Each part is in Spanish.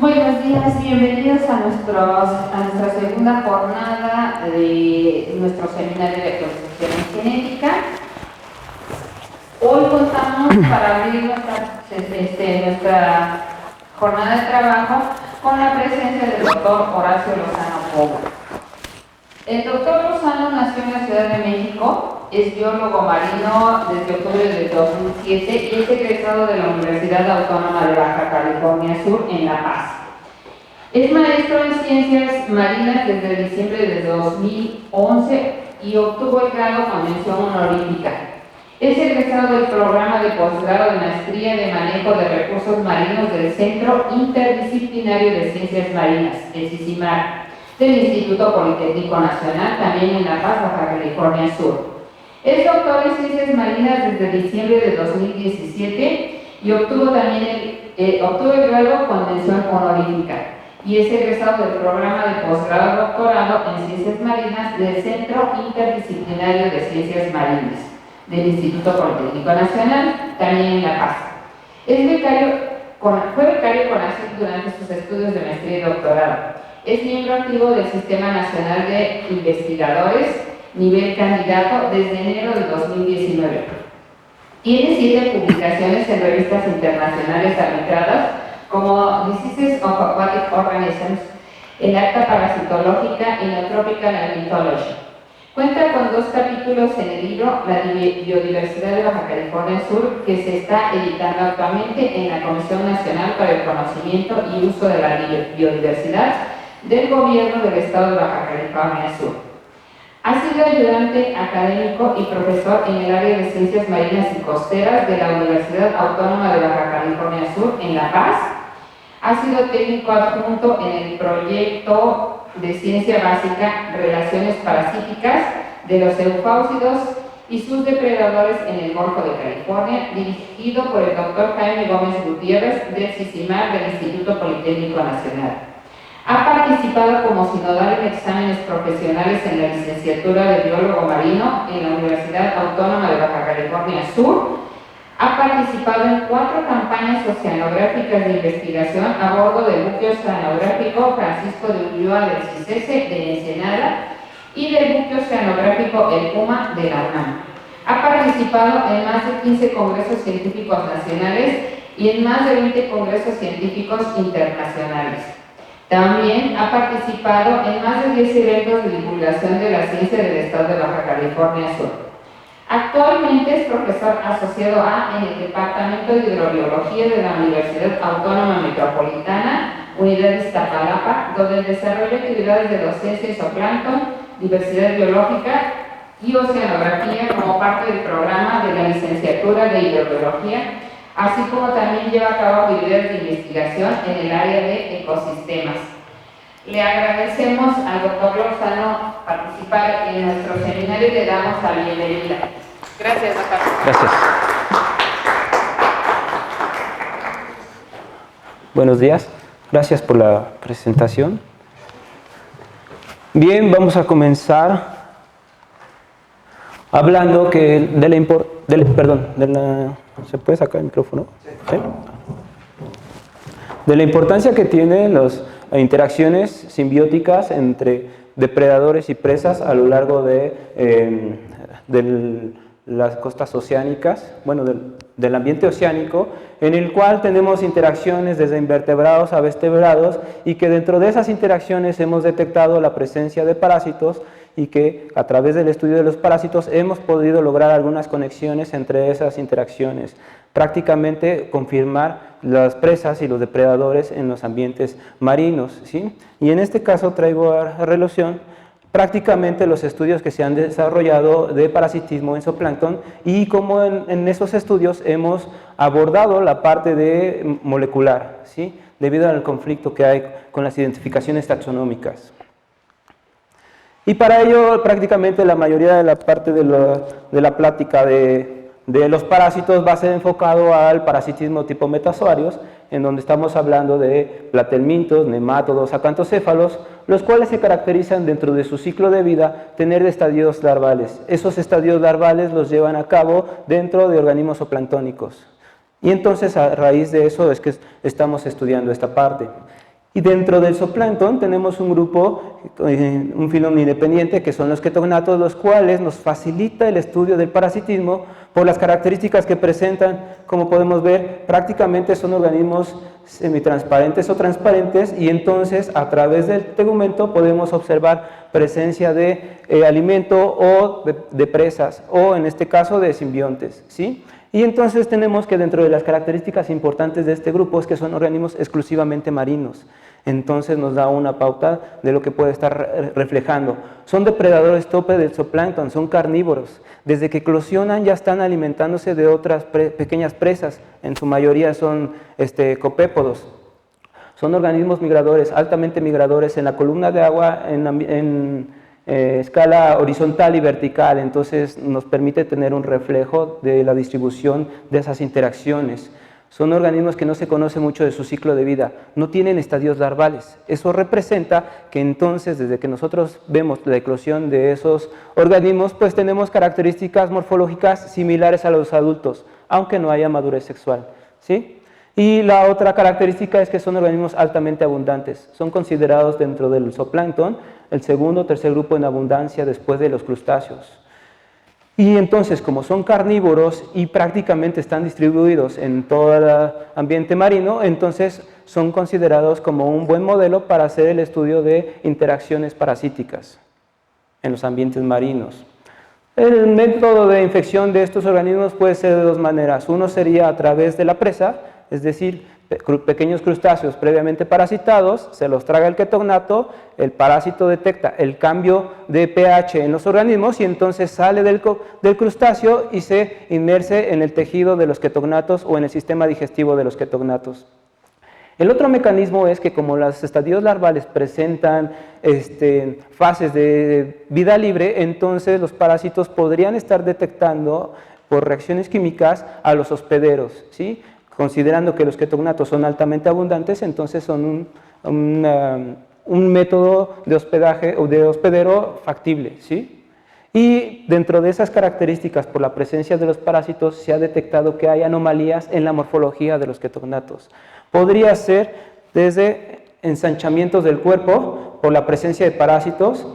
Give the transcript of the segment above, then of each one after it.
Buenos días, bienvenidos a nuestra segunda jornada de nuestro seminario de construcción genética. Hoy contamos para abrir nuestra jornada de trabajo con la presencia del doctor Horacio Lozano Pobla. El doctor Lozano nació en la Ciudad de México, es biólogo marino desde octubre de 2007 y es egresado de la Universidad Autónoma de Baja California Sur en La Paz. Es maestro en Ciencias Marinas desde diciembre de 2011 y obtuvo el grado con mención honorífica. Es egresado del programa de posgrado de maestría de manejo de recursos marinos del Centro Interdisciplinario de Ciencias Marinas, el CICIMAR, del Instituto Politécnico Nacional, también en La Paz, Baja California Sur. Es doctor en Ciencias Marinas desde diciembre de 2017 y obtuvo el grado con mención honorífica y es egresado del programa de posgrado doctorado en Ciencias Marinas del Centro Interdisciplinario de Ciencias Marinas del Instituto Politécnico Nacional, también en La Paz. Fue becario CONACYT durante sus estudios de maestría y doctorado. Es miembro activo del Sistema Nacional de Investigadores, nivel candidato, desde enero de 2019. Tiene 7 publicaciones en revistas internacionales arbitradas, como Diseases of Aquatic Organisms, el Acta Parasitológica y la Tropical Ornithology. Cuenta con 2 capítulos en el libro La Biodiversidad de Baja California Sur, que se está editando actualmente en la Comisión Nacional para el Conocimiento y Uso de la Biodiversidad del Gobierno del Estado de Baja California Sur. Ha sido ayudante académico y profesor en el área de Ciencias Marinas y Costeras de la Universidad Autónoma de Baja California Sur en La Paz. Ha sido técnico adjunto en el proyecto de Ciencia Básica Relaciones Parasíticas de los Eufausidos y sus depredadores en el Golfo de California, dirigido por el Dr. Jaime Gómez Gutiérrez del CICIMAR del Instituto Politécnico Nacional. Ha participado como sinodal en exámenes profesionales en la licenciatura de Biólogo Marino en la Universidad Autónoma de Baja California Sur. Ha participado en 4 campañas oceanográficas de investigación a bordo del buque oceanográfico Francisco de Ulloa del CICESE de Ensenada y del buque oceanográfico El Puma de la UNAM. Ha participado en más de 15 congresos científicos nacionales y en más de 20 congresos científicos internacionales. También ha participado en más de 10 eventos de divulgación de la ciencia del Estado de Baja California Sur. Actualmente es profesor asociado A en el Departamento de Hidrobiología de la Universidad Autónoma Metropolitana, Unidad Iztapalapa, donde desarrolla actividades de docencia y zooplancton, diversidad biológica y oceanografía como parte del programa de la licenciatura de Hidrobiología, así como también lleva a cabo actividades de investigación en el área de ecosistemas. Le agradecemos al doctor Lozano participar en nuestro seminario y le damos la bienvenida. Gracias, doctor. Gracias. Buenos días. Gracias por la presentación. Bien, vamos a comenzar hablando que ¿se puede sacar el micrófono? ¿Sí? De la importancia que tienen las interacciones simbióticas entre depredadores y presas a lo largo de las costas oceánicas, bueno, del ambiente oceánico, en el cual tenemos interacciones desde invertebrados a vertebrados y que dentro de esas interacciones hemos detectado la presencia de parásitos y que a través del estudio de los parásitos hemos podido lograr algunas conexiones entre esas interacciones, prácticamente confirmar las presas y los depredadores en los ambientes marinos, ¿sí? Y en este caso traigo a relación prácticamente los estudios que se han desarrollado de parasitismo en zooplancton y cómo en esos estudios hemos abordado la parte de molecular, ¿sí? Debido al conflicto que hay con las identificaciones taxonómicas. Y para ello prácticamente la mayoría de la parte de la plática de los parásitos va a ser enfocado al parasitismo tipo metazoarios, en donde estamos hablando de platelmintos, nemátodos, acantocéfalos, los cuales se caracterizan dentro de su ciclo de vida tener estadios larvales. Esos estadios larvales los llevan a cabo dentro de organismos zooplanctónicos. Y entonces a raíz de eso es que estamos estudiando esta parte. Y dentro del zooplancton tenemos un grupo, un filón independiente, que son los ketognatos, los cuales nos facilita el estudio del parasitismo por las características que presentan. Como podemos ver, prácticamente son organismos semitransparentes o transparentes, y entonces a través del tegumento podemos observar presencia de alimento o de presas, o en este caso de simbiontes, ¿sí? Y entonces tenemos que dentro de las características importantes de este grupo es que son organismos exclusivamente marinos. Entonces nos da una pauta de lo que puede estar reflejando. Son depredadores tope del zooplancton, son carnívoros. Desde que eclosionan ya están alimentándose de otras pequeñas presas, en su mayoría son copépodos. Son organismos migradores, altamente migradores en la columna de agua en escala horizontal y vertical, entonces nos permite tener un reflejo de la distribución de esas interacciones. Son organismos que no se conoce mucho de su ciclo de vida, no tienen estadios larvales. Eso representa que entonces, desde que nosotros vemos la eclosión de esos organismos, pues tenemos características morfológicas similares a los adultos, aunque no haya madurez sexual, ¿sí? Y la otra característica es que son organismos altamente abundantes. Son considerados dentro del zooplancton el segundo o tercer grupo en abundancia después de los crustáceos. Y entonces, como son carnívoros y prácticamente están distribuidos en todo el ambiente marino, entonces son considerados como un buen modelo para hacer el estudio de interacciones parasíticas en los ambientes marinos. El método de infección de estos organismos puede ser de dos maneras. Uno sería a través de la presa, es decir, pequeños crustáceos previamente parasitados, se los traga el ketognato, el parásito detecta el cambio de pH en los organismos y entonces sale del crustáceo y se inmerse en el tejido de los ketognatos o en el sistema digestivo de los ketognatos. El otro mecanismo es que como los estadios larvales presentan fases de vida libre, entonces los parásitos podrían estar detectando por reacciones químicas a los hospederos, ¿sí? Considerando que los ketognatos son altamente abundantes, entonces son un método de hospedaje o de hospedero factible, ¿sí? Y dentro de esas características, por la presencia de los parásitos, se ha detectado que hay anomalías en la morfología de los ketognatos. Podría ser desde ensanchamientos del cuerpo por la presencia de parásitos,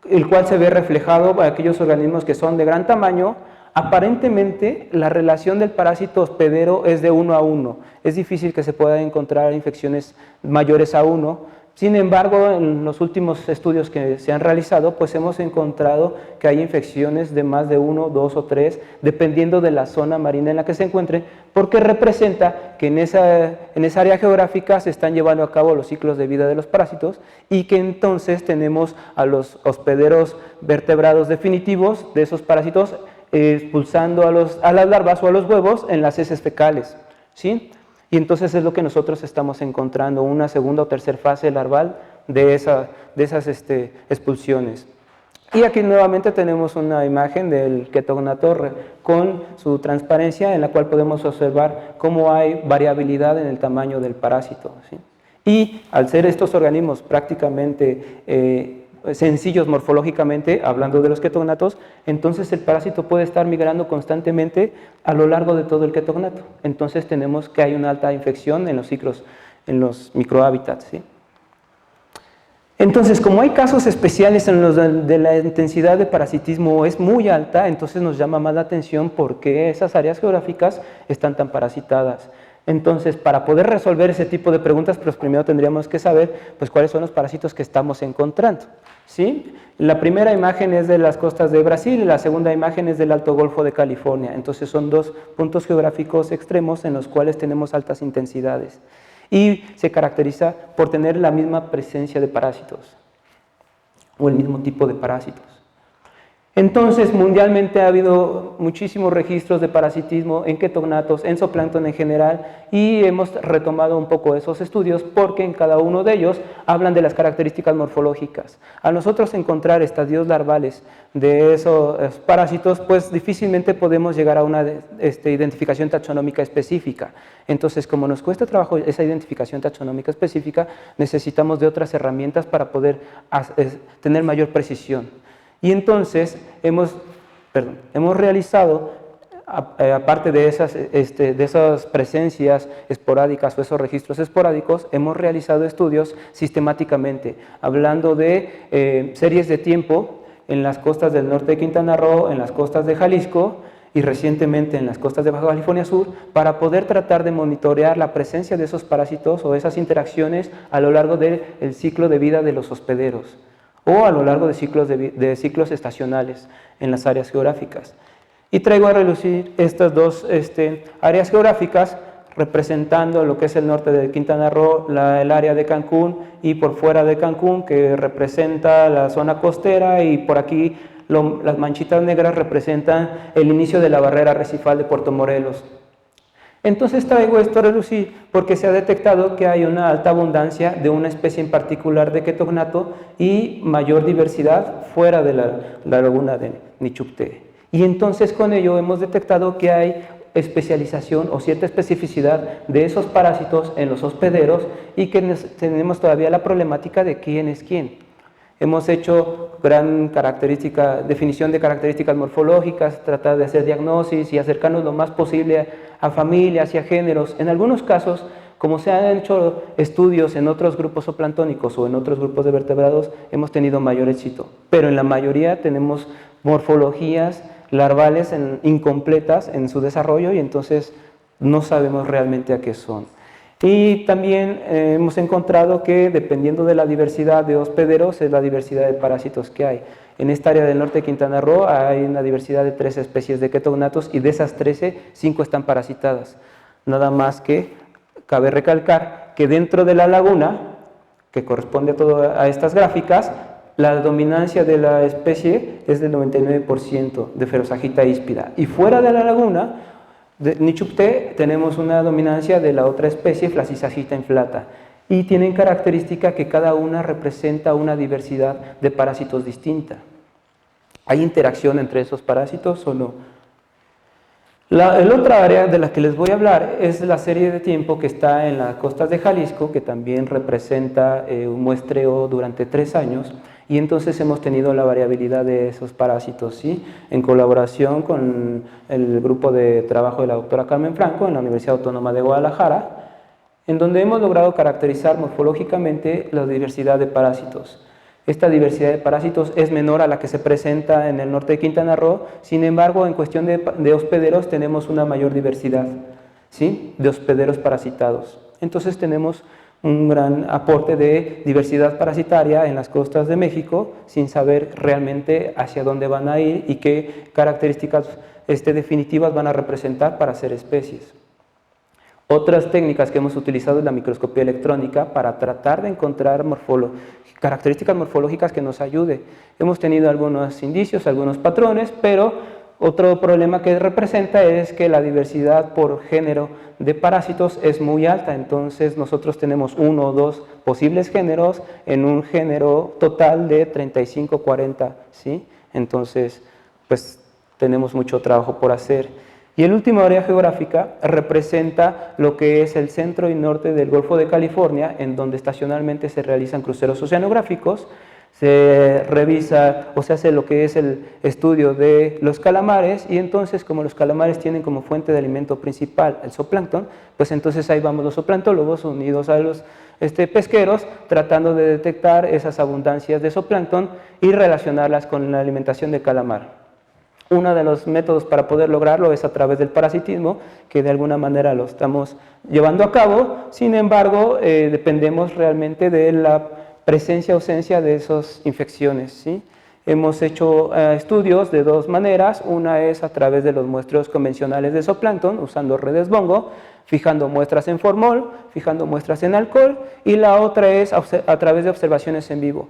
el cual se ve reflejado en aquellos organismos que son de gran tamaño. Aparentemente, la relación del parásito hospedero es de 1 a 1. Es difícil que se puedan encontrar infecciones mayores a 1. Sin embargo, en los últimos estudios que se han realizado, pues hemos encontrado que hay infecciones de más de 1, 2 o 3, dependiendo de la zona marina en la que se encuentren, porque representa que en esa área geográfica se están llevando a cabo los ciclos de vida de los parásitos y que entonces tenemos a los hospederos vertebrados definitivos de esos parásitos expulsando a las larvas o a los huevos en las heces fecales, ¿sí? Y entonces es lo que nosotros estamos encontrando, una segunda o tercera fase larval de esas expulsiones. Y aquí nuevamente tenemos una imagen del ketognato con su transparencia, en la cual podemos observar cómo hay variabilidad en el tamaño del parásito, ¿sí? Y al ser estos organismos prácticamente sencillos morfológicamente, hablando de los ketognatos, entonces el parásito puede estar migrando constantemente a lo largo de todo el ketognato. Entonces tenemos que hay una alta infección en los ciclos, en los microhábitats, ¿sí? Entonces, como hay casos especiales en los de la intensidad de parasitismo es muy alta, entonces nos llama más la atención por qué esas áreas geográficas están tan parasitadas. Entonces, para poder resolver ese tipo de preguntas, pues primero tendríamos que saber pues, cuáles son los parásitos que estamos encontrando, ¿sí? La primera imagen es de las costas de Brasil y la segunda imagen es del Alto Golfo de California. Entonces, son dos puntos geográficos extremos en los cuales tenemos altas intensidades. Y se caracteriza por tener la misma presencia de parásitos o el mismo tipo de parásitos. Entonces, mundialmente ha habido muchísimos registros de parasitismo en ketognatos, en zooplancton en general, y hemos retomado un poco esos estudios porque en cada uno de ellos hablan de las características morfológicas. Al nosotros encontrar estadios larvales de esos parásitos, pues difícilmente podemos llegar a una identificación taxonómica específica. Entonces, como nos cuesta trabajo esa identificación taxonómica específica, necesitamos de otras herramientas para poder tener mayor precisión. Y entonces hemos realizado aparte de esas presencias esporádicas o esos registros esporádicos, hemos realizado estudios sistemáticamente, hablando de series de tiempo en las costas del norte de Quintana Roo, en las costas de Jalisco y recientemente en las costas de Baja California Sur, para poder tratar de monitorear la presencia de esos parásitos o esas interacciones a lo largo del ciclo de vida de los hospederos o a lo largo de ciclos estacionales en las áreas geográficas. Y traigo a relucir estas dos áreas geográficas representando lo que es el norte de Quintana Roo, el área de Cancún, y por fuera de Cancún, que representa la zona costera, y por aquí las manchitas negras representan el inicio de la barrera arrecifal de Puerto Morelos. Entonces traigo esto a relucir porque se ha detectado que hay una alta abundancia de una especie en particular de ketognato y mayor diversidad fuera de la laguna de Nichupté. Y entonces con ello hemos detectado que hay especialización o cierta especificidad de esos parásitos en los hospederos y que tenemos todavía la problemática de quién es quién. Hemos hecho gran definición de características morfológicas, tratar de hacer diagnosis y acercarnos lo más posible a familias y a géneros. En algunos casos, como se han hecho estudios en otros grupos zooplanctónicos o en otros grupos de vertebrados, hemos tenido mayor éxito. Pero en la mayoría tenemos morfologías larvales incompletas en su desarrollo y entonces no sabemos realmente a qué son. Y también hemos encontrado que dependiendo de la diversidad de hospederos es la diversidad de parásitos que hay. En esta área del norte de Quintana Roo hay una diversidad de 13 especies de ketognatos y de esas 13, 5 están parasitadas. Nada más que cabe recalcar que dentro de la laguna, que corresponde a estas gráficas, la dominancia de la especie es del 99% de Ferozagita híspida. Y fuera de la laguna, de Nichupté, tenemos una dominancia de la otra especie, Flaccicagita inflata. Y tienen característica que cada una representa una diversidad de parásitos distinta. ¿Hay interacción entre esos parásitos o no? El otra área de la que les voy a hablar es la serie de tiempo que está en las costas de Jalisco, que también representa un muestreo durante 3 años, y entonces hemos tenido la variabilidad de esos parásitos, ¿sí? En colaboración con el grupo de trabajo de la doctora Carmen Franco en la Universidad Autónoma de Guadalajara, en donde hemos logrado caracterizar morfológicamente la diversidad de parásitos. Esta diversidad de parásitos es menor a la que se presenta en el norte de Quintana Roo, sin embargo, en cuestión de hospederos tenemos una mayor diversidad, ¿sí? De hospederos parasitados. Entonces tenemos un gran aporte de diversidad parasitaria en las costas de México, sin saber realmente hacia dónde van a ir y qué características definitivas van a representar para ser especies. Otras técnicas que hemos utilizado es la microscopía electrónica para tratar de encontrar características morfológicas que nos ayude. Hemos tenido algunos indicios, algunos patrones, pero otro problema que representa es que la diversidad por género de parásitos es muy alta, entonces nosotros tenemos 1 o 2 posibles géneros en un género total de 35, 40, ¿sí? Entonces, pues tenemos mucho trabajo por hacer. Y el último área geográfica representa lo que es el centro y norte del Golfo de California, en donde estacionalmente se realizan cruceros oceanográficos, se revisa o se hace lo que es el estudio de los calamares, y entonces como los calamares tienen como fuente de alimento principal el zooplancton, pues entonces ahí vamos los zooplantólogos unidos a los pesqueros tratando de detectar esas abundancias de zooplancton y relacionarlas con la alimentación del calamar. Uno de los métodos para poder lograrlo es a través del parasitismo, que de alguna manera lo estamos llevando a cabo, sin embargo, dependemos realmente de la presencia o ausencia de esas infecciones, ¿sí? Hemos hecho estudios de 2 maneras, una es a través de los muestreos convencionales de zooplancton, usando redes bongo, fijando muestras en formol, fijando muestras en alcohol, y la otra es a través de observaciones en vivo.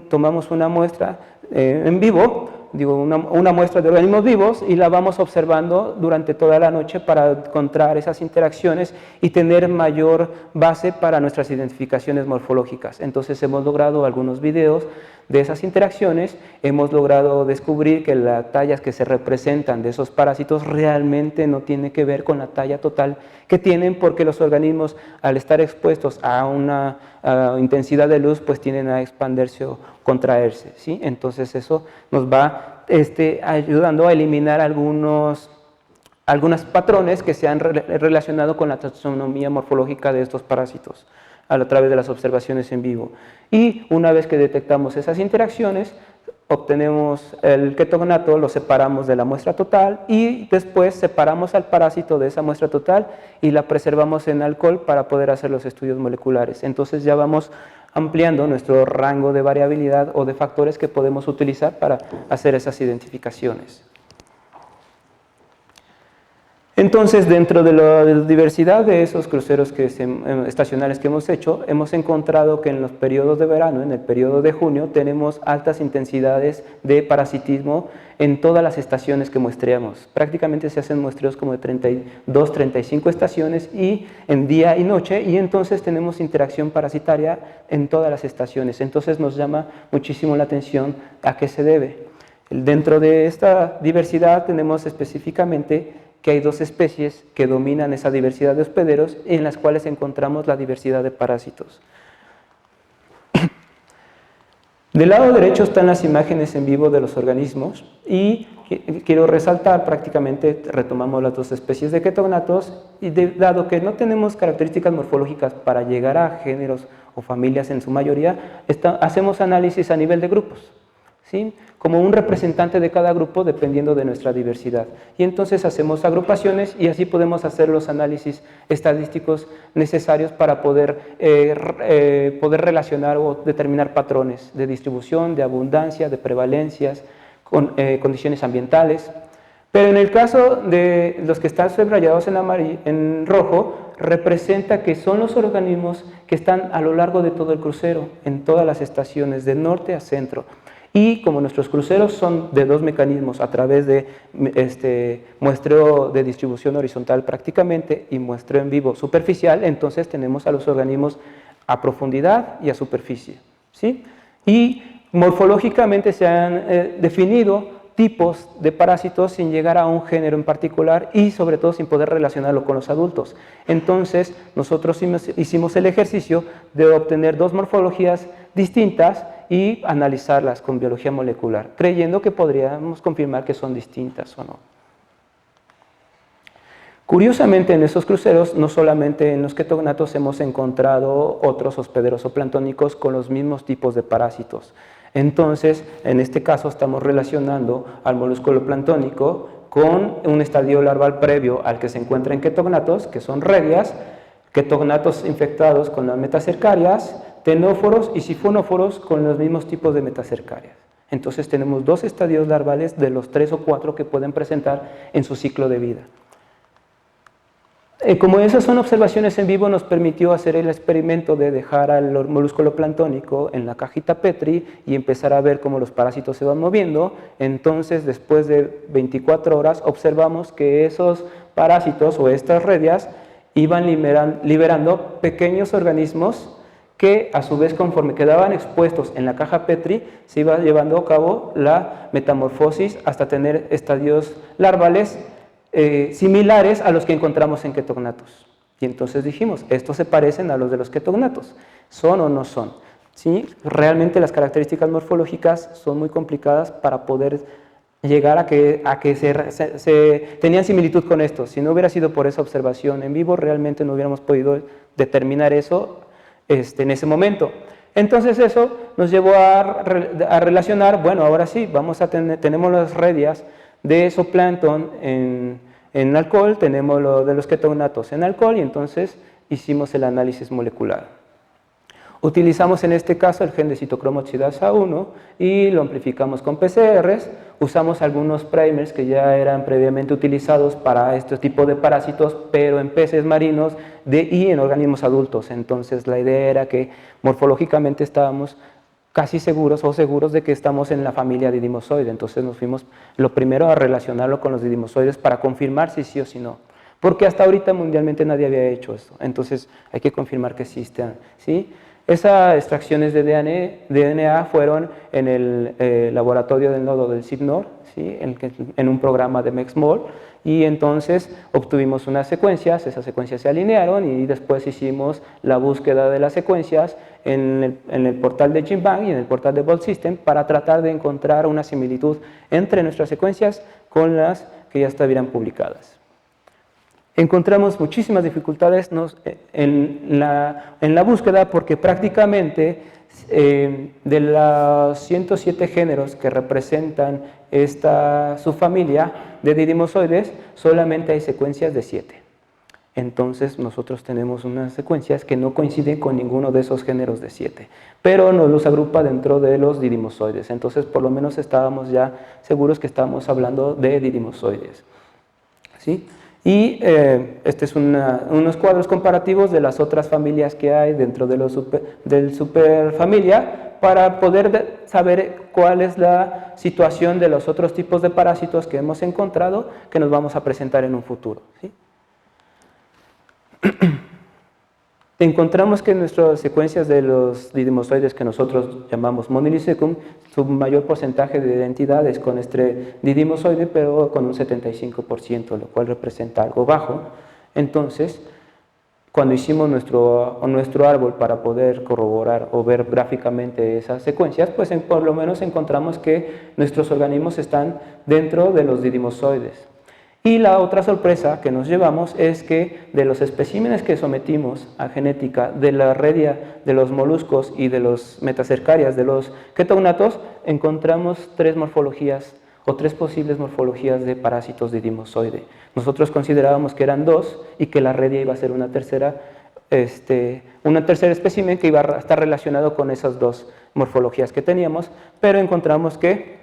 Tomamos una muestra en vivo, una muestra de organismos vivos y la vamos observando durante toda la noche para encontrar esas interacciones y tener mayor base para nuestras identificaciones morfológicas. Entonces hemos logrado algunos videos de esas interacciones, hemos logrado descubrir que las tallas que se representan de esos parásitos realmente no tiene que ver con la talla total que tienen, porque los organismos al estar expuestos a una intensidad de luz pues tienden a expandirse o contraerse, ¿sí? Entonces eso nos va ayudando a eliminar algunos algunos patrones que se han relacionado con la taxonomía morfológica de estos parásitos a través de las observaciones en vivo. Y una vez que detectamos esas interacciones, obtenemos el ketognato, lo separamos de la muestra total y después separamos al parásito de esa muestra total y la preservamos en alcohol para poder hacer los estudios moleculares. Entonces ya vamos ampliando nuestro rango de variabilidad o de factores que podemos utilizar para hacer esas identificaciones. Entonces, dentro de la diversidad de esos cruceros estacionales que hemos hecho, hemos encontrado que en los periodos de verano, en el periodo de junio, tenemos altas intensidades de parasitismo en todas las estaciones que muestreamos. Prácticamente se hacen muestreos como de 32, 35 estaciones y en día y noche, y entonces tenemos interacción parasitaria en todas las estaciones. Entonces nos llama muchísimo la atención a qué se debe. Dentro de esta diversidad tenemos específicamente que hay dos especies que dominan esa diversidad de hospederos en las cuales encontramos la diversidad de parásitos. Del lado derecho están las imágenes en vivo de los organismos y quiero resaltar, prácticamente retomamos las dos especies de ketognatos y dado que no tenemos características morfológicas para llegar a géneros o familias en su mayoría, hacemos análisis a nivel de grupos, ¿sí? Como un representante de cada grupo dependiendo de nuestra diversidad. Y entonces hacemos agrupaciones y así podemos hacer los análisis estadísticos necesarios para poder relacionar o determinar patrones de distribución, de abundancia, de prevalencias, condiciones ambientales. Pero en el caso de los que están subrayados en rojo, representa que son los organismos que están a lo largo de todo el crucero, en todas las estaciones, de norte a centro. Y como nuestros cruceros son de dos mecanismos, a través de muestreo de distribución horizontal prácticamente y muestreo en vivo superficial, entonces tenemos a los organismos a profundidad y a superficie, ¿sí? Y morfológicamente se han definido tipos de parásitos sin llegar a un género en particular y sobre todo sin poder relacionarlo con los adultos. Entonces nosotros hicimos el ejercicio de obtener dos morfologías distintas y analizarlas con biología molecular, creyendo que podríamos confirmar que son distintas o no. Curiosamente, en estos cruceros, no solamente en los ketognatos hemos encontrado otros hospederos zooplanctónicos con los mismos tipos de parásitos. Entonces, en este caso estamos relacionando al molusco planctónico con un estadio larval previo al que se encuentra en ketognatos, que son redias, ketognatos infectados con las metacercarias, tenóforos y sifonóforos con los mismos tipos de metacercarias. Entonces tenemos dos estadios larvales de los 3 o 4 que pueden presentar en su ciclo de vida. Como esas son observaciones en vivo, nos permitió hacer el experimento de dejar al molusco planctónico en la cajita Petri y empezar a ver cómo los parásitos se van moviendo. Entonces, después de 24 horas, observamos que esos parásitos o estas redias iban liberando pequeños organismos que a su vez, conforme quedaban expuestos en la caja Petri, se iba llevando a cabo la metamorfosis hasta tener estadios larvales similares a los que encontramos en ketognatos. Y entonces dijimos, estos se parecen a los de los ketognatos, ¿son o no son? ¿Sí? Realmente las características morfológicas son muy complicadas para poder llegar a que se tenían similitud con estos. Si no hubiera sido por esa observación en vivo, realmente no hubiéramos podido determinar eso en ese momento. Entonces eso nos llevó a relacionar, bueno, ahora sí, tenemos las redias de zooplancton en alcohol, tenemos lo de los ketognatos en alcohol y entonces hicimos el análisis molecular. Utilizamos en este caso el gen de citocromo oxidasa 1 y lo amplificamos con PCRs. Usamos algunos primers que ya eran previamente utilizados para este tipo de parásitos, pero en peces marinos y en organismos adultos. Entonces la idea era que morfológicamente estábamos casi seguros de que estamos en la familia didimozoide. Entonces nos fuimos lo primero a relacionarlo con los didimozoides para confirmar si sí o si no. Porque hasta ahorita mundialmente nadie había hecho esto. Entonces hay que confirmar que existen, ¿sí? Esas extracciones de DNA fueron en el laboratorio del nodo del CIPNOR, ¿sí? en un programa de MEXMOL, y entonces obtuvimos unas secuencias, esas secuencias se alinearon y después hicimos la búsqueda de las secuencias en el portal de GenBank y en el portal de Vault System para tratar de encontrar una similitud entre nuestras secuencias con las que ya estuvieran publicadas. encontramos muchísimas dificultades en la búsqueda porque prácticamente de los 107 géneros que representan esta subfamilia de didimosoides, solamente hay secuencias de 7. Entonces nosotros tenemos unas secuencias que no coinciden con ninguno de esos géneros de 7, pero nos los agrupa dentro de los didimosoides. Entonces por lo menos estábamos ya seguros que estábamos hablando de didimosoides, ¿sí? Y este es unos cuadros comparativos de las otras familias que hay dentro de del superfamilia para poder saber cuál es la situación de los otros tipos de parásitos que hemos encontrado que nos vamos a presentar en un futuro, ¿sí? Encontramos que en nuestras secuencias de los didimosoides que nosotros llamamos Monilisecum, su mayor porcentaje de identidad es con este didimosoide, pero con un 75%, lo cual representa algo bajo. Entonces, cuando hicimos nuestro árbol para poder corroborar o ver gráficamente esas secuencias, pues por lo menos encontramos que nuestros organismos están dentro de los didimosoides. Y la otra sorpresa que nos llevamos es que de los especímenes que sometimos a genética de la redia de los moluscos y de los metacercarias de los ketognatos, encontramos 3 morfologías o 3 posibles morfologías de parásitos didimosoide. Nosotros considerábamos que eran 2 y que la redia iba a ser una tercer espécimen que iba a estar relacionado con esas 2 morfologías que teníamos, pero encontramos que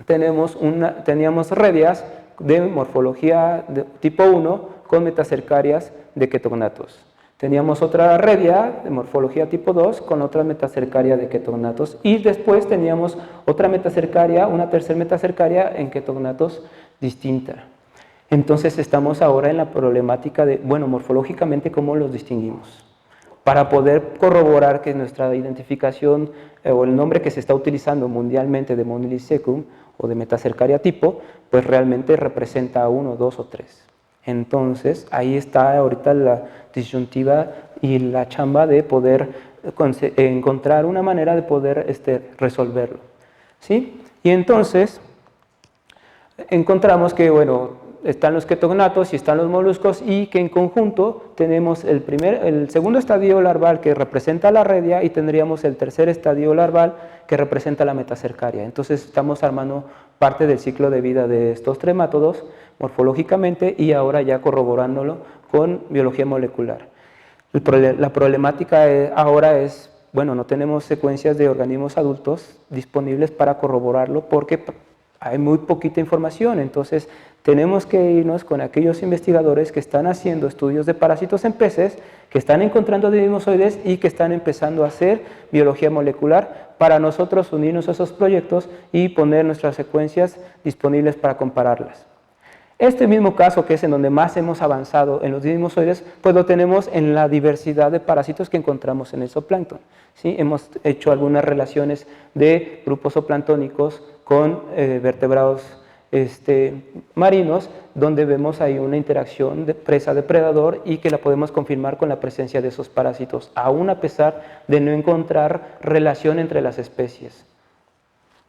teníamos redias de morfología de tipo 1 con metacercarias de ketognatos. Teníamos otra redia de morfología tipo 2 con otra metacercaria de ketognatos y después teníamos otra metacercaria, una tercera metacercaria en ketognatos distinta. Entonces estamos ahora en la problemática de, bueno, morfológicamente, ¿cómo los distinguimos? Para poder corroborar que nuestra identificación o el nombre que se está utilizando mundialmente de Monilisecum o de metacercaria tipo, pues realmente representa a 1, 2 o 3. Entonces, ahí está ahorita la disyuntiva y la chamba de poder encontrar una manera de poder resolverlo, ¿sí? Y entonces, encontramos que, bueno, están los ketognatos y están los moluscos y que en conjunto tenemos el segundo estadio larval que representa la redia y tendríamos el tercer estadio larval que representa la metacercaria. Entonces estamos armando parte del ciclo de vida de estos tremátodos morfológicamente y ahora ya corroborándolo con biología molecular. La problemática ahora es, bueno, no tenemos secuencias de organismos adultos disponibles para corroborarlo porque hay muy poquita información, entonces tenemos que irnos con aquellos investigadores que están haciendo estudios de parásitos en peces, que están encontrando didimosoides y que están empezando a hacer biología molecular para nosotros unirnos a esos proyectos y poner nuestras secuencias disponibles para compararlas. Este mismo caso, que es en donde más hemos avanzado en los didimosoides, pues lo tenemos en la diversidad de parásitos que encontramos en el zooplancton, ¿sí? Hemos hecho algunas relaciones de grupos zooplanctónicos con vertebrados marinos, donde vemos ahí una interacción de presa-depredador y que la podemos confirmar con la presencia de esos parásitos, aún a pesar de no encontrar relación entre las especies.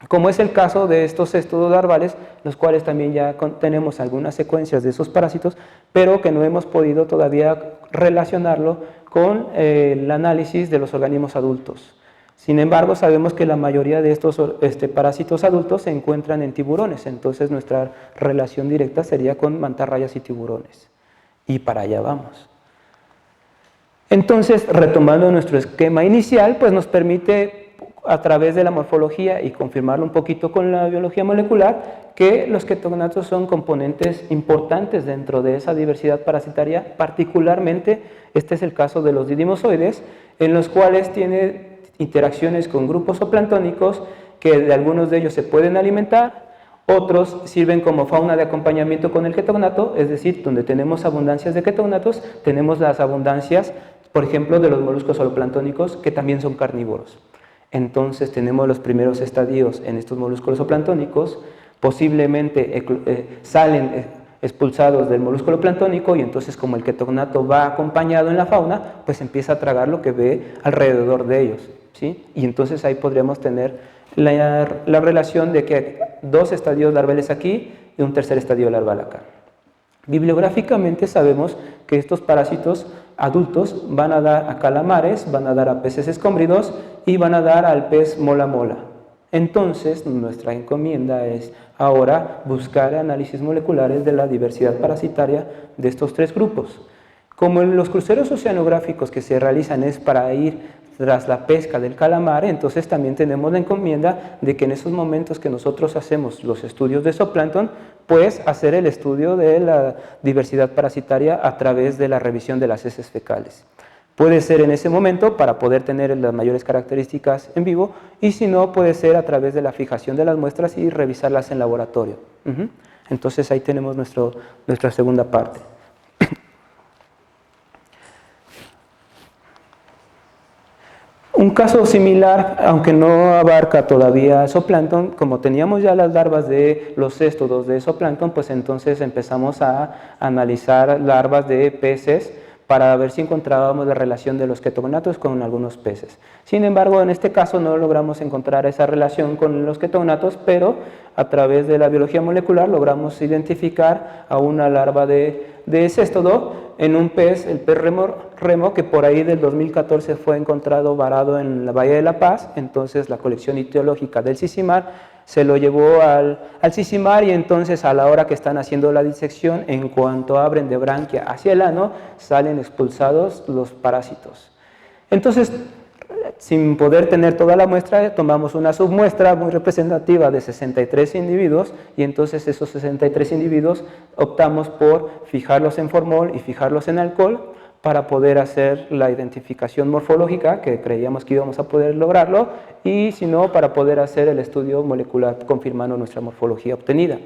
Como es el caso de estos estudios larvales, los cuales también ya tenemos algunas secuencias de esos parásitos, pero que no hemos podido todavía relacionarlo con el análisis de los organismos adultos. Sin embargo, sabemos que la mayoría de estos parásitos adultos se encuentran en tiburones, entonces nuestra relación directa sería con mantarrayas y tiburones. Y para allá vamos. Entonces, retomando nuestro esquema inicial, pues nos permite a través de la morfología y confirmarlo un poquito con la biología molecular, que los ketognatos son componentes importantes dentro de esa diversidad parasitaria, particularmente este es el caso de los didimosoides, en los cuales tiene interacciones con grupos zooplanctónicos que de algunos de ellos se pueden alimentar, otros sirven como fauna de acompañamiento con el ketognato, es decir, donde tenemos abundancias de ketognatos, tenemos las abundancias, por ejemplo, de los moluscos zooplanctónicos que también son carnívoros. Entonces tenemos los primeros estadios en estos moluscos zooplanctónicos, posiblemente salen expulsados del molusco zooplanctónico y entonces como el ketognato va acompañado en la fauna, pues empieza a tragar lo que ve alrededor de ellos, ¿sí? Y entonces ahí podríamos tener la relación de que 2 estadios larvales aquí y un tercer estadio larval acá. Bibliográficamente sabemos que estos parásitos adultos van a dar a calamares, van a dar a peces escómbridos y van a dar al pez mola mola. Entonces, nuestra encomienda es ahora buscar análisis moleculares de la diversidad parasitaria de estos tres grupos. Como los cruceros oceanográficos que se realizan es para ir tras la pesca del calamar, entonces también tenemos la encomienda de que en esos momentos que nosotros hacemos los estudios de zooplancton, pues hacer el estudio de la diversidad parasitaria a través de la revisión de las heces fecales. Puede ser en ese momento para poder tener las mayores características en vivo y si no puede ser a través de la fijación de las muestras y revisarlas en laboratorio. Entonces ahí tenemos nuestra segunda parte. Un caso similar, aunque no abarca todavía zooplancton, como teníamos ya las larvas de los céstodos de zooplancton, pues entonces empezamos a analizar larvas de peces para ver si encontrábamos la relación de los ketogonatos con algunos peces. Sin embargo, en este caso no logramos encontrar esa relación con los ketogonatos, pero a través de la biología molecular logramos identificar a una larva de céstodo en un pez, el pez remo, que por ahí del 2014 fue encontrado varado en la Bahía de La Paz. Entonces la colección ictiológica del Sicimar se lo llevó al Sicimar y entonces a la hora que están haciendo la disección, en cuanto abren de branquia hacia el ano, salen expulsados los parásitos. Entonces, sin poder tener toda la muestra, tomamos una submuestra muy representativa de 63 individuos y entonces esos 63 individuos optamos por fijarlos en formol y fijarlos en alcohol para poder hacer la identificación morfológica, que creíamos que íbamos a poder lograrlo, y si no, para poder hacer el estudio molecular confirmando nuestra morfología obtenida.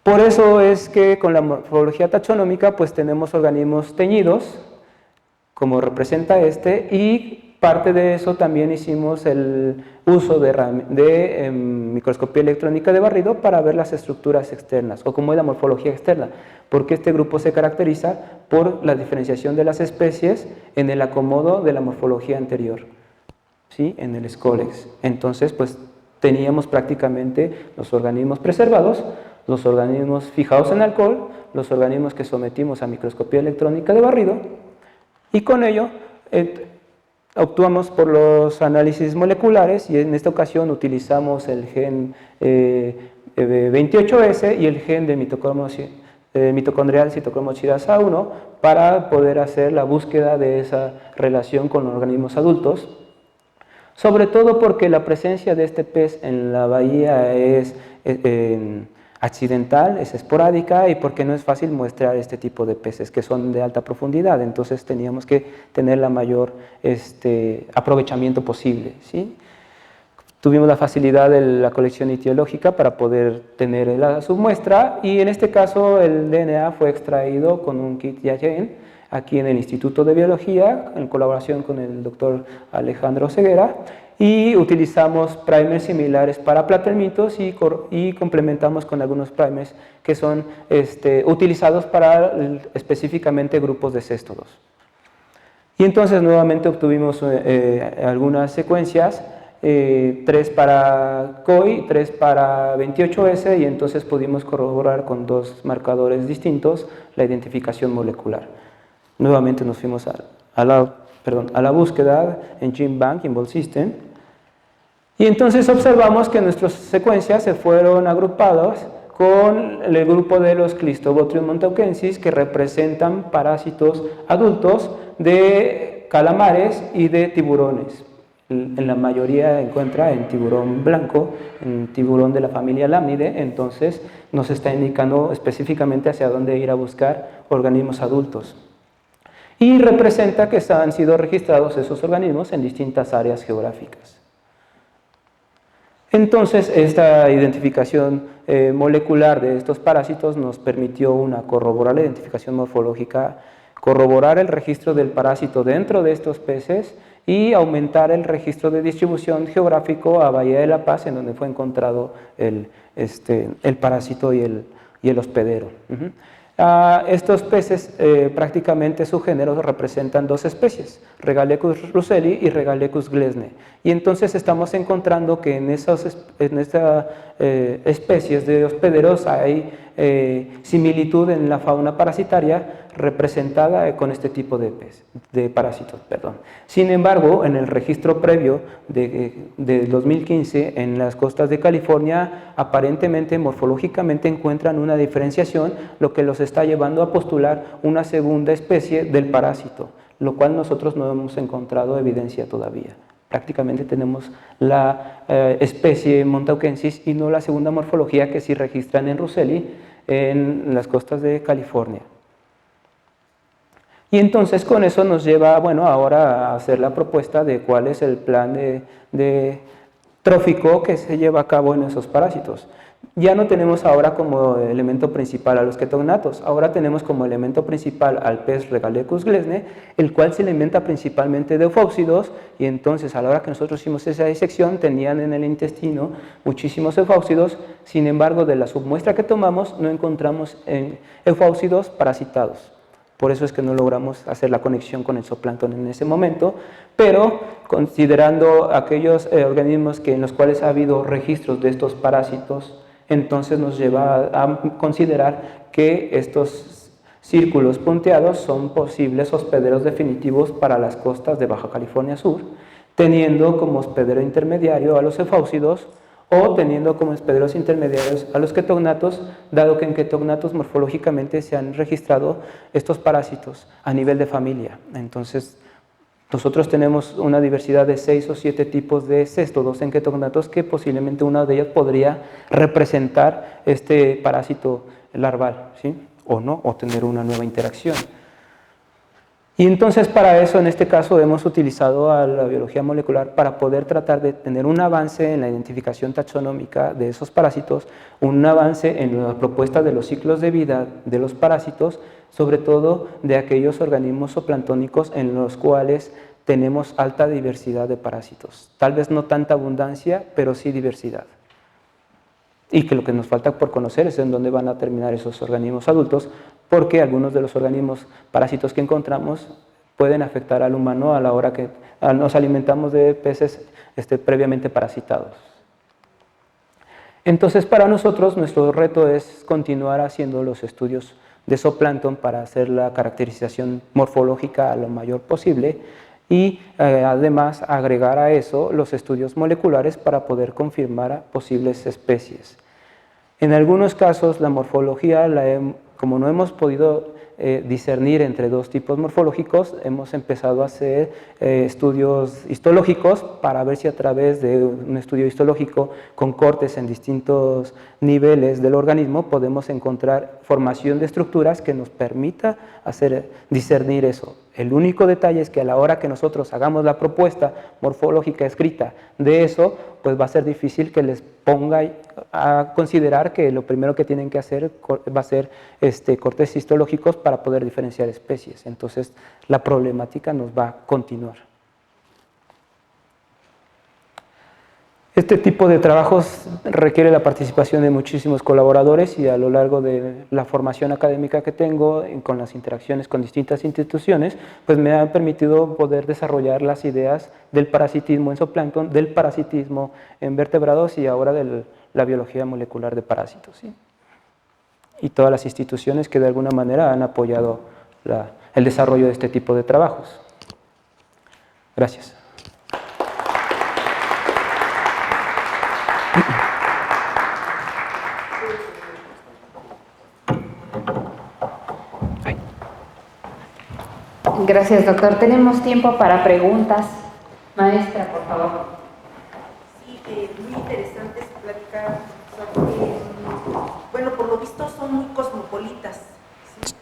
Por eso es que con la morfología taxonómica pues tenemos organismos teñidos, como representa este, y parte de eso también hicimos el uso de microscopía electrónica de barrido para ver las estructuras externas, o cómo es la morfología externa, porque este grupo se caracteriza por la diferenciación de las especies en el acomodo de la morfología anterior, ¿sí? En el Scolex. Entonces, pues teníamos prácticamente los organismos preservados, los organismos fijados en alcohol, los organismos que sometimos a microscopía electrónica de barrido, y con ello optamos por los análisis moleculares y en esta ocasión utilizamos el gen 28S y el gen de mitocondrial citocromochidasa 1 para poder hacer la búsqueda de esa relación con los organismos adultos, sobre todo porque la presencia de este pez en la bahía es accidental, es esporádica y porque no es fácil muestrear este tipo de peces que son de alta profundidad, entonces teníamos que tener la mayor aprovechamiento posible, ¿sí? Tuvimos la facilidad de la colección ictiológica para poder tener la submuestra y en este caso el DNA fue extraído con un kit Yagen aquí en el Instituto de Biología en colaboración con el doctor Alejandro Ceguera y utilizamos primers similares para platelmitos y complementamos con algunos primers que son utilizados para específicamente grupos de céstodos. Y entonces nuevamente obtuvimos algunas secuencias, 3 para COI, 3 para 28S y entonces pudimos corroborar con 2 marcadores distintos la identificación molecular. Nuevamente nos fuimos a la búsqueda en GenBank, en Ball System, y entonces observamos que nuestras secuencias se fueron agrupadas con el grupo de los Clistobotrium montauquensis que representan parásitos adultos de calamares y de tiburones. En la mayoría encuentra en tiburón blanco, en tiburón de la familia Lamnidae, entonces nos está indicando específicamente hacia dónde ir a buscar organismos adultos. Y representa que han sido registrados esos organismos en distintas áreas geográficas. Entonces, esta identificación molecular de estos parásitos nos permitió corroborar la identificación morfológica, corroborar el registro del parásito dentro de estos peces y aumentar el registro de distribución geográfico a Bahía de La Paz, en donde fue encontrado el parásito y el hospedero. Estos peces, prácticamente su género representan 2 especies, Regalecus russelli y Regalecus glesne. Y entonces estamos encontrando que en estas especies de hospederos hay similitud en la fauna parasitaria representada con este tipo de parásitos. Sin embargo, en el registro previo de 2015 en las costas de California, aparentemente morfológicamente encuentran una diferenciación, lo que los está llevando a postular una segunda especie del parásito, lo cual nosotros no hemos encontrado evidencia todavía. Prácticamente tenemos la especie montauquensis y no la segunda morfología que sí registran en Russelli en las costas de California. Y entonces con eso nos lleva, bueno, ahora a hacer la propuesta de cuál es el plan de trófico que se lleva a cabo en esos parásitos. Ya no tenemos ahora como elemento principal a los ketognatos, ahora tenemos como elemento principal al pez Regalecus glesne, el cual se alimenta principalmente de eufausidos, y entonces a la hora que nosotros hicimos esa disección tenían en el intestino muchísimos eufausidos. Sin embargo, de la submuestra que tomamos no encontramos eufausidos parasitados. Por eso es que no logramos hacer la conexión con el zooplancton en ese momento, pero considerando aquellos organismos en los cuales ha habido registros de estos parásitos, entonces nos lleva a considerar que estos círculos punteados son posibles hospederos definitivos para las costas de Baja California Sur, teniendo como hospedero intermediario a los eufausidos o teniendo como hospederos intermediarios a los ketognatos, dado que en ketognatos morfológicamente se han registrado estos parásitos a nivel de familia. Entonces, nosotros tenemos una diversidad de 6 o 7 tipos de céstodos en ketognatos que posiblemente una de ellas podría representar este parásito larval, ¿sí? O no, o tener una nueva interacción. Y entonces para eso, en este caso, hemos utilizado a la biología molecular para poder tratar de tener un avance en la identificación taxonómica de esos parásitos, un avance en la propuesta de los ciclos de vida de los parásitos, sobre todo de aquellos organismos zooplanctónicos en los cuales tenemos alta diversidad de parásitos. Tal vez no tanta abundancia, pero sí diversidad. Y que lo que nos falta por conocer es en dónde van a terminar esos organismos adultos, porque algunos de los organismos parásitos que encontramos pueden afectar al humano a la hora que nos alimentamos de peces previamente parasitados. Entonces, para nosotros, nuestro reto es continuar haciendo los estudios de zooplancton para hacer la caracterización morfológica a lo mayor posible y además agregar a eso los estudios moleculares para poder confirmar a posibles especies. En algunos casos la morfología, como no hemos podido discernir entre dos tipos morfológicos, hemos empezado a hacer estudios histológicos para ver si a través de un estudio histológico con cortes en distintos niveles del organismo podemos encontrar formación de estructuras que nos permita discernir eso. El único detalle es que a la hora que nosotros hagamos la propuesta morfológica escrita de eso, pues va a ser difícil que les ponga a considerar que lo primero que tienen que hacer va a ser cortes histológicos para poder diferenciar especies. Entonces la problemática nos va a continuar. Este tipo de trabajos requiere la participación de muchísimos colaboradores y a lo largo de la formación académica que tengo con las interacciones con distintas instituciones, pues me ha permitido poder desarrollar las ideas del parasitismo en zooplancton, del parasitismo en vertebrados y ahora de la biología molecular de parásitos, ¿sí? Y todas las instituciones que de alguna manera han apoyado el desarrollo de este tipo de trabajos. Gracias. Gracias, doctor. Tenemos tiempo para preguntas. Maestra, por favor. Sí, muy interesante su plática. Bueno, por lo visto son muy cosmopolitas, ¿sí?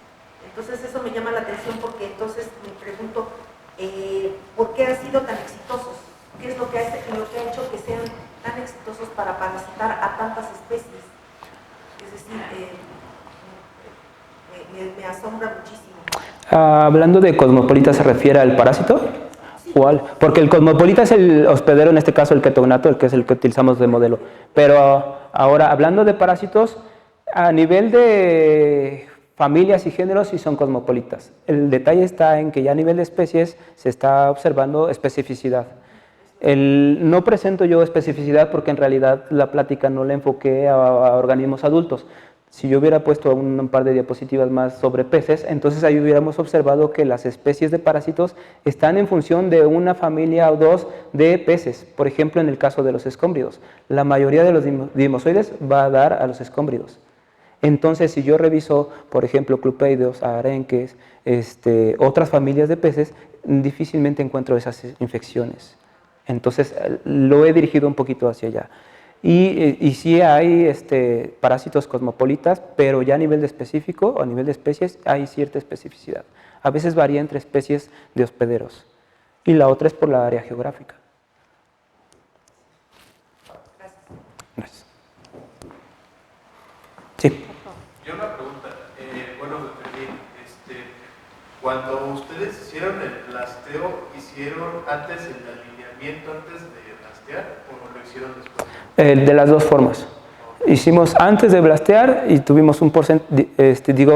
Entonces eso me llama la atención porque entonces me pregunto ¿por qué han sido tan exitosos? ¿Qué es lo que ha hecho que sean tan exitosos para parasitar a tantas especies? Es decir, me asombra muchísimo. Hablando de cosmopolita, ¿se refiere al parásito? Sí. ¿Cuál? Porque el cosmopolita es el hospedero, en este caso el ketognato, el que es el que utilizamos de modelo. Pero ahora, hablando de parásitos, a nivel de familias y géneros sí son cosmopolitas. El detalle está en que ya a nivel de especies se está observando especificidad. No presento yo especificidad porque en realidad la plática no la enfoqué a organismos adultos. Si yo hubiera puesto un par de diapositivas más sobre peces, entonces ahí hubiéramos observado que las especies de parásitos están en función de una familia o dos de peces. Por ejemplo, en el caso de los escómbridos, la mayoría de los dimosoides va a dar a los escómbridos. Entonces, si yo reviso, por ejemplo, clupeidos, arenques, otras familias de peces, difícilmente encuentro esas infecciones. Entonces, lo he dirigido un poquito hacia allá. Y sí hay parásitos cosmopolitas, pero ya a nivel de específico o a nivel de especies hay cierta especificidad. A veces varía entre especies de hospederos. Y la otra es por la área geográfica. Gracias. Sí. Yo una pregunta, bueno, cuando ustedes hicieron el blasteo, ¿hicieron antes el alineamiento antes de blastear o lo hicieron después? De las dos formas. Hicimos antes de blastear y tuvimos un porcentaje,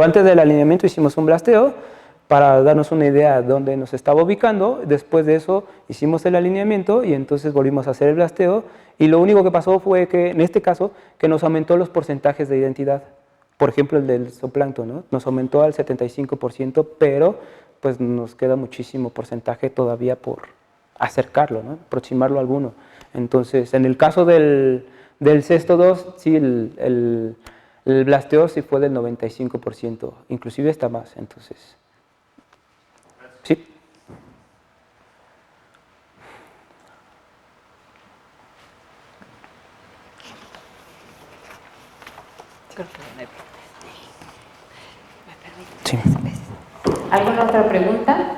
antes del alineamiento hicimos un blasteo para darnos una idea de dónde nos estaba ubicando. Después de eso hicimos el alineamiento y entonces volvimos a hacer el blasteo y lo único que pasó fue que, en este caso, que nos aumentó los porcentajes de identidad. Por ejemplo, el del zooplancton, ¿no? Nos aumentó al 75%, pero pues nos queda muchísimo porcentaje todavía por acercarlo, ¿no? Aproximarlo a alguno. Entonces, en el caso del cesto 2, sí, el blasteo sí fue del 95%, inclusive está más, entonces. ¿Sí? Sí. ¿Alguna otra pregunta?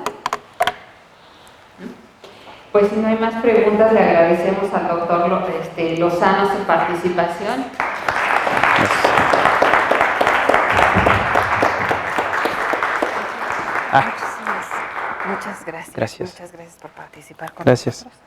Pues si no hay más preguntas, le agradecemos al doctor Lozano su participación. Muchas gracias. Gracias. Muchas gracias por participar con Gracias. nosotros.